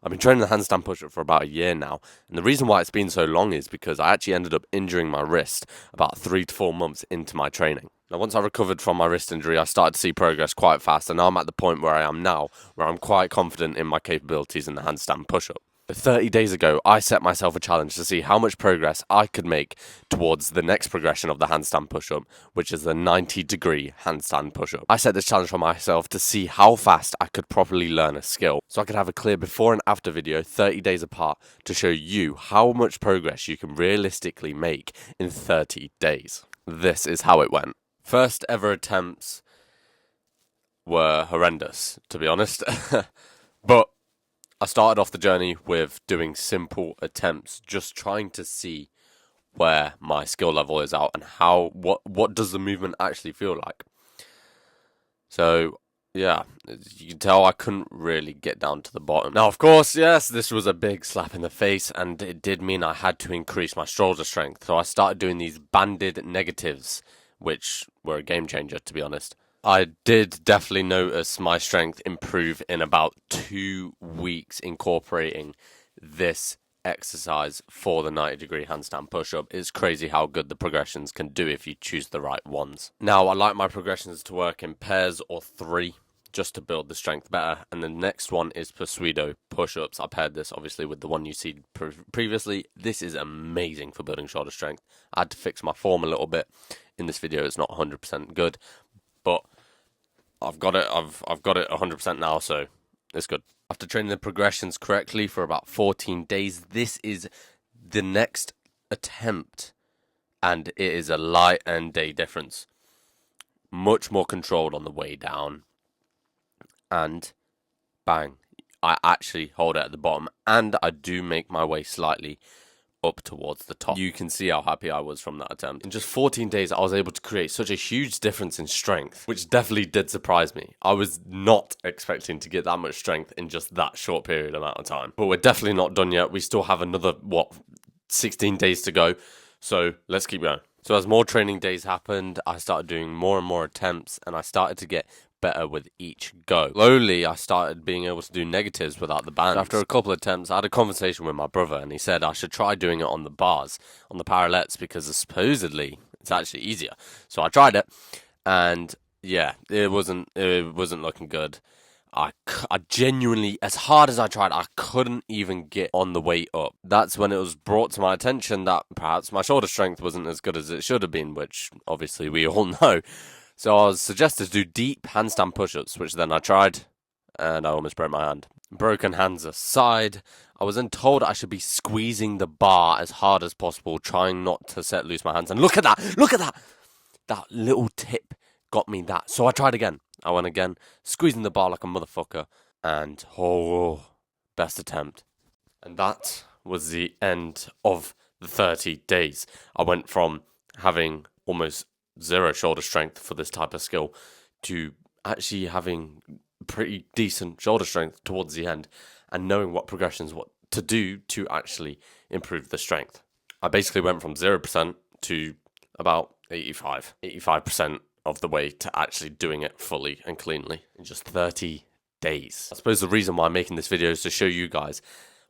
I've been training the handstand push-up for about a year now, and the reason why it's been so long is because I actually ended up injuring my wrist about 3 to 4 months into my training. Now, once I recovered from my wrist injury, I started to see progress quite fast, and now I'm at the point where I am now, where I'm quite confident in my capabilities in the handstand push-up. 30 days ago, I set myself a challenge to see how much progress I could make towards the next progression of the handstand push-up, which is the 90-degree handstand push-up. I set this challenge for myself to see how fast I could properly learn a skill, so I could have a clear before and after video 30 days apart to show you how much progress you can realistically make in 30 days. This is how it went. First ever attempts were horrendous, to be honest, but I started off the journey with doing simple attempts, just trying to see where my skill level is out and what does the movement actually feel like. So yeah, as you can tell, I couldn't really get down to the bottom. Now, of course, yes, this was a big slap in the face, and it did mean I had to increase my shoulder strength. So I started doing these banded negatives, which were a game changer, to be honest. I did definitely notice my strength improve in about 2 weeks incorporating this exercise for the 90-degree handstand push-up. It's crazy how good the progressions can do if you choose the right ones. Now, I like my progressions to work in pairs or 3 just to build the strength better. And the next one is Pushup push-ups. I paired this obviously with the one you see previously. This is amazing for building shoulder strength. I had to fix my form a little bit in this video. It's not 100% good, but I've got it 100% now, so it's good. After training the progressions correctly for about 14 days, this is the next attempt, and it is a light and day difference. Much more controlled on the way down, and bang, I actually hold it at the bottom, and I do make my way slightly up towards the top. You can see how happy I was from that attempt. In just 14 days, I was able to create such a huge difference in strength, which definitely did surprise me. I was not expecting to get that much strength in just that short period amount of time. But we're definitely not done yet. We still have another, 16 days to go. So let's keep going. So as more training days happened, I started doing more and more attempts, and I started to get better with each go. Slowly, I started being able to do negatives without the bands. After a couple of attempts, I had a conversation with my brother, and he said I should try doing it on the bars, on the parallettes, because supposedly it's actually easier. So I tried it, and yeah, it wasn't looking good. I genuinely, as hard as I tried, I couldn't even get on the way up. That's when it was brought to my attention that perhaps my shoulder strength wasn't as good as it should have been, which obviously we all know. So I was suggested to do deep handstand push-ups, which then I tried, and I almost broke my hand. Broken hands aside, I was then told I should be squeezing the bar as hard as possible, trying not to set loose my hands. And look at that! Look at that! That little tip got me that. So I tried again. I went again, squeezing the bar like a motherfucker, and best attempt. And that was the end of the 30 days. I went from having almost zero shoulder strength for this type of skill to actually having pretty decent shoulder strength towards the end and knowing what progressions what to do to actually improve the strength. I basically went from 0% to about 85% of the way to actually doing it fully and cleanly in just 30 days. I suppose the reason why I'm making this video is to show you guys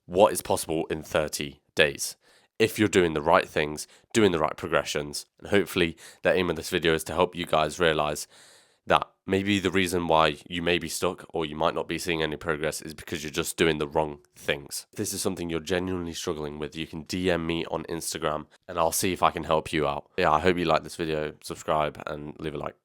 what is possible in 30 days. If you're doing the right things, doing the right progressions, and hopefully the aim of this video is to help you guys realize that maybe the reason why you may be stuck or you might not be seeing any progress is because you're just doing the wrong things. If this is something you're genuinely struggling with, you can DM me on Instagram and I'll see if I can help you out. Yeah, I hope you like this video, subscribe and leave a like.